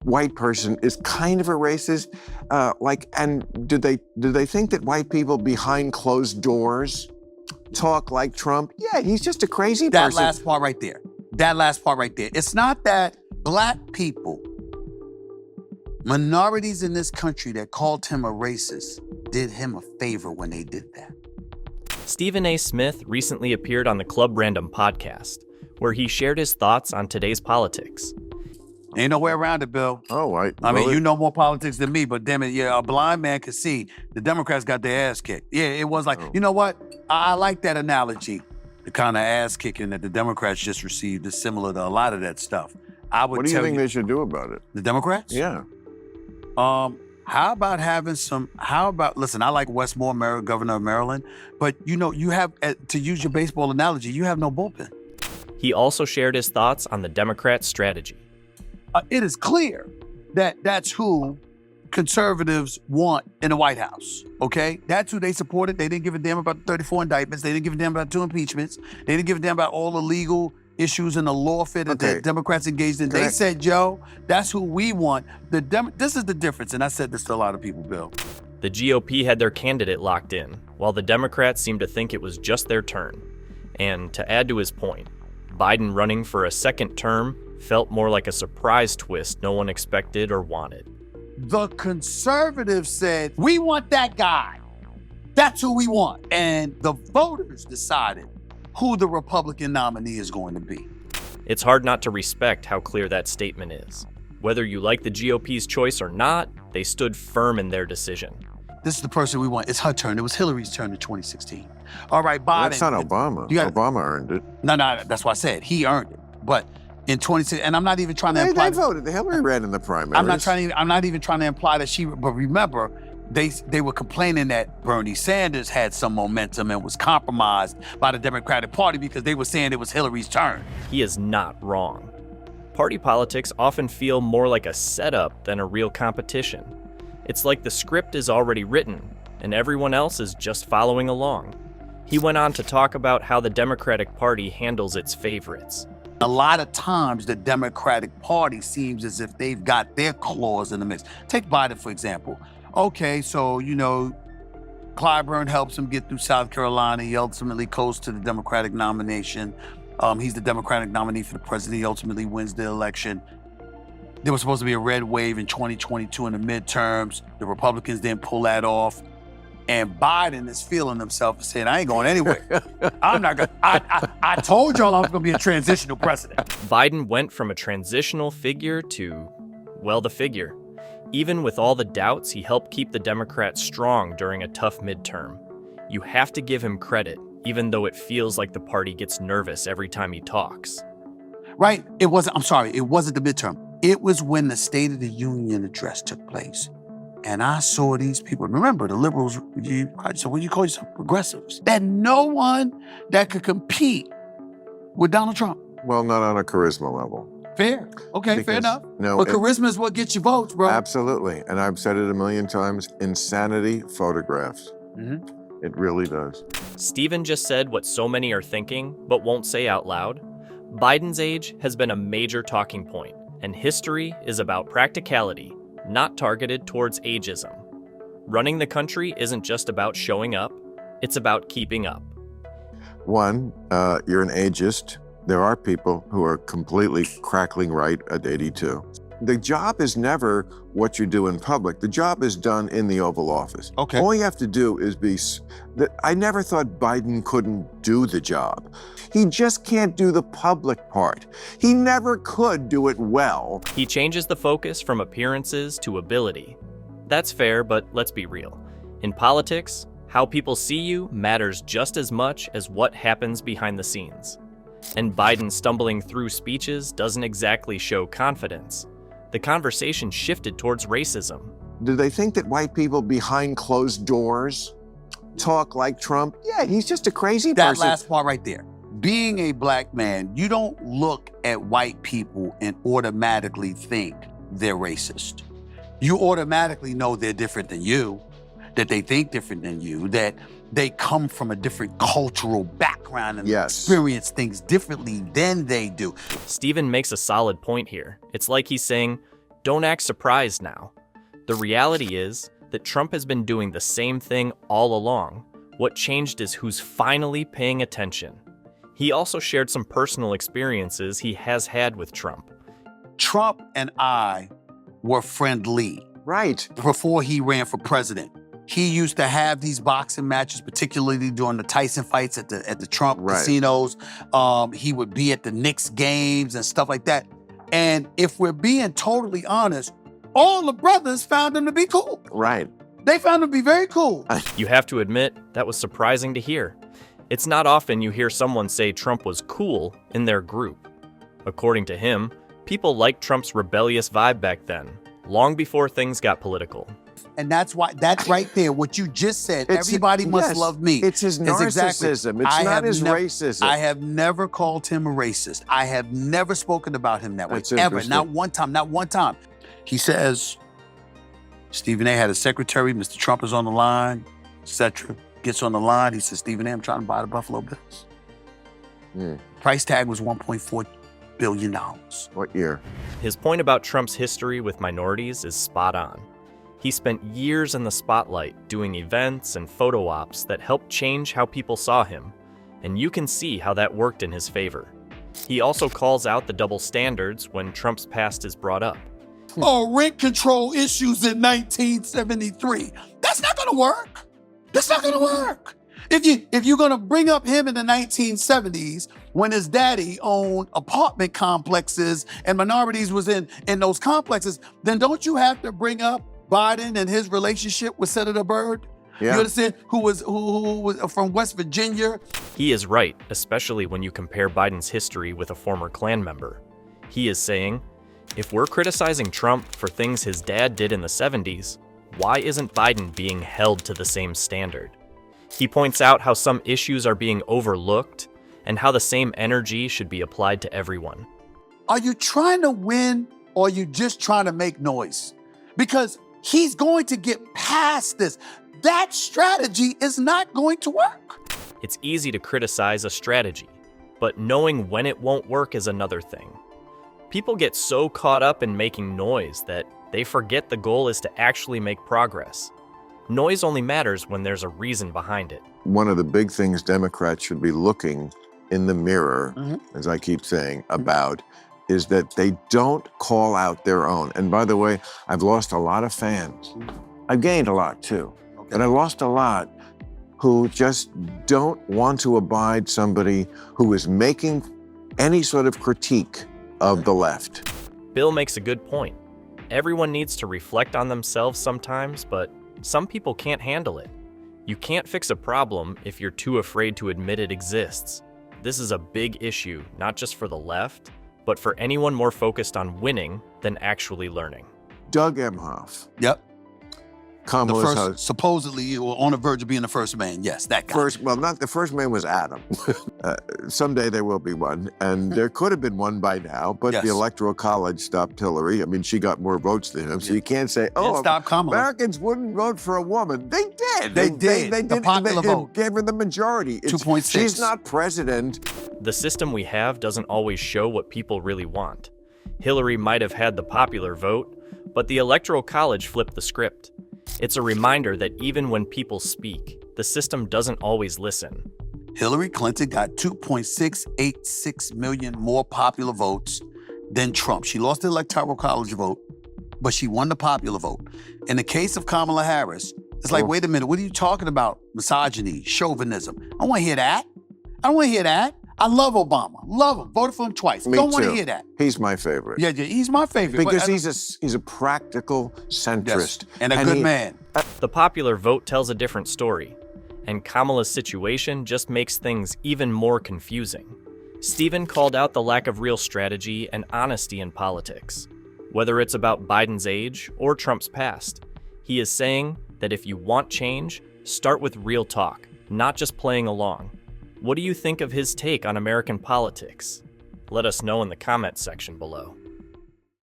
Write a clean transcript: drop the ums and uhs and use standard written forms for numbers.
white person is kind of a racist? And do they think that white people behind closed doors talk like Trump? Yeah, he's just a crazy person. That last part right there. It's not that black people, minorities in this country that called him a racist, did him a favor when they did that. Stephen A. Smith recently appeared on the Club Random podcast, where he shared his thoughts on today's politics. Ain't no way around it, Bill. Oh, I mean, you know more politics than me, but damn it, yeah, a blind man could see the Democrats got their ass kicked. Yeah, it was like, You know what? I like that analogy. The kind of ass kicking that the Democrats just received is similar to a lot of that stuff. What do you think they should do about it? The Democrats? Yeah. How about listen, I like Westmore, governor of Maryland, but you have, to use your baseball analogy, you have no bullpen. He also shared his thoughts on the Democrat strategy. It is clear that that's who conservatives want in the White House, okay? That's who they supported. They didn't give a damn about the 34 indictments. They didn't give a damn about 2 impeachments. They didn't give a damn about all the legal issues and the lawfare that the Democrats engaged in. They said, Joe, that's who we want. This is the difference, and I said this to a lot of people, Bill. The GOP had their candidate locked in, while the Democrats seemed to think it was just their turn. And to add to his point, Biden running for a second term felt more like a surprise twist no one expected or wanted. The conservatives said, we want that guy. That's who we want. And the voters decided who the Republican nominee is going to be. It's hard not to respect how clear that statement is. Whether you like the GOP's choice or not, they stood firm in their decision. This is the person we want. It's her turn. It was Hillary's turn in 2016. All right, Biden. Well, that's not Obama. Obama earned it. No, that's why I said he earned it. But in 2016, and I'm not even trying to imply. They voted. Hillary ran in the primaries. I'm not even trying to imply that she. But remember, they were complaining that Bernie Sanders had some momentum and was compromised by the Democratic Party because they were saying it was Hillary's turn. He is not wrong. Party politics often feel more like a setup than a real competition. It's like the script is already written, and everyone else is just following along. He went on to talk about how the Democratic Party handles its favorites. A lot of times, the Democratic Party seems as if they've got their claws in the mix. Take Biden, for example. Okay, so, Clyburn helps him get through South Carolina. He ultimately goes to the Democratic nomination. He's the Democratic nominee for the president. He ultimately wins the election. There was supposed to be a red wave in 2022 in the midterms. The Republicans didn't pull that off. And Biden is feeling himself and saying, I ain't going anywhere. I'm not going I told y'all I was going to be a transitional president. Biden went from a transitional figure to, well, the figure. Even with all the doubts, he helped keep the Democrats strong during a tough midterm. You have to give him credit, even though it feels like the party gets nervous every time he talks. Right? It wasn't the midterm. It was when the State of the Union address took place. And I saw these people, remember the liberals, so what do you call yourself, progressives? That no one that could compete with Donald Trump. Well, not on a charisma level. Fair. Okay, fair enough. No, but charisma is what gets you votes, bro. Absolutely. And I've said it a million times, insanity photographs. Mm-hmm. It really does. Stephen just said what so many are thinking, but won't say out loud. Biden's age has been a major talking point, and history is about practicality, not targeted towards ageism. Running the country isn't just about showing up, it's about keeping up. One, you're an ageist. There are people who are completely crackling right at 82. The job is never what you do in public. The job is done in the Oval Office. Okay. All you have to do is I never thought Biden couldn't do the job. He just can't do the public part. He never could do it well. He changes the focus from appearances to ability. That's fair, but let's be real. In politics, how people see you matters just as much as what happens behind the scenes. And Biden stumbling through speeches doesn't exactly show confidence. The conversation shifted towards racism. Do they think that white people behind closed doors talk like Trump? Yeah, he's just a crazy person. That last part right there. Being a black man, you don't look at white people and automatically think they're racist. You automatically know they're different than you, that they think different than you, that they come from a different cultural background and experience things differently than they do. Stephen makes a solid point here. It's like he's saying, Don't act surprised now. The reality is that Trump has been doing the same thing all along. What changed is who's finally paying attention. He also shared some personal experiences he has had with Trump. Trump and I were friendly Right. before he ran for president. He used to have these boxing matches, particularly during the Tyson fights at the Trump casinos. He would be at the Knicks games and stuff like that. And if we're being totally honest, all the brothers found him to be cool. Right. They found him to be very cool. You have to admit, that was surprising to hear. It's not often you hear someone say Trump was cool in their group. According to him, people liked Trump's rebellious vibe back then, long before things got political. And that's why, that's right there, what you just said, everybody must love me. It's his narcissism. It's not his racism. I have never called him a racist. I have never spoken about him that way, That's ever. interesting. Not one time. He says, Stephen A. had a secretary, Mr. Trump is on the line, etc. Gets on the line, he says, Stephen A., I'm trying to buy the Buffalo Bills. Price tag was $1.4 billion. What year? His point about Trump's history with minorities is spot on. He spent years in the spotlight doing events and photo ops that helped change how people saw him, and you can see how that worked in his favor. He also calls out the double standards when Trump's past is brought up. Oh, rent control issues in 1973. That's not gonna work. That's not gonna work. If you're gonna bring up him in the 1970s when his daddy owned apartment complexes and minorities was in those complexes, then don't you have to bring up Biden and his relationship with Senator Byrd? Yeah. You understand? Who was from West Virginia? He is right, especially when you compare Biden's history with a former Klan member. He is saying, if we're criticizing Trump for things his dad did in the 70s, why isn't Biden being held to the same standard? He points out how some issues are being overlooked and how the same energy should be applied to everyone. Are you trying to win or are you just trying to make noise? Because he's going to get past this. That strategy is not going to work. It's easy to criticize a strategy, but knowing when it won't work is another thing. People get so caught up in making noise that they forget the goal is to actually make progress. Noise only matters when there's a reason behind it. One of the big things Democrats should be looking in the mirror, as I keep saying, about, is that they don't call out their own. And by the way, I've lost a lot of fans. I've gained a lot too. And I lost a lot who just don't want to abide somebody who is making any sort of critique of the left. Bill makes a good point. Everyone needs to reflect on themselves sometimes, but some people can't handle it. You can't fix a problem if you're too afraid to admit it exists. This is a big issue, not just for the left, but for anyone more focused on winning than actually learning. Doug Emhoff, Yep. Kamala's The first, husband. supposedly you were on the verge of being the first man. Yes, that guy. Not the first man was Adam. Someday there will be one, and there could have been one by now, but Yes. the Electoral College stopped Hillary. I mean, she got more votes than him, so you can't say, oh, stop Kamala. Americans wouldn't vote for a woman. They did. They did. They The did. popular They vote. gave her the majority. 2.6. She's not president. The system we have doesn't always show what people really want. Hillary might have had the popular vote, but the Electoral College flipped the script. It's a reminder that even when people speak, the system doesn't always listen. Hillary Clinton got 2.686 million more popular votes than Trump. She lost the Electoral College vote, but she won the popular vote. In the case of Kamala Harris, it's like, wait a minute, what are you talking about? Misogyny, chauvinism. I don't want to hear that. I don't want to hear that. I love Obama. Love him. Voted for him twice. Me Don't want too. to hear that. He's my favorite. Yeah, he's my favorite. Because But- he's a practical centrist. Yes, and a good he- man. The popular vote tells a different story, and Kamala's situation just makes things even more confusing. Stephen called out the lack of real strategy and honesty in politics. Whether it's about Biden's age or Trump's past, he is saying that if you want change, start with real talk, not just playing along. What do you think of his take on American politics? Let us know in the comments section below.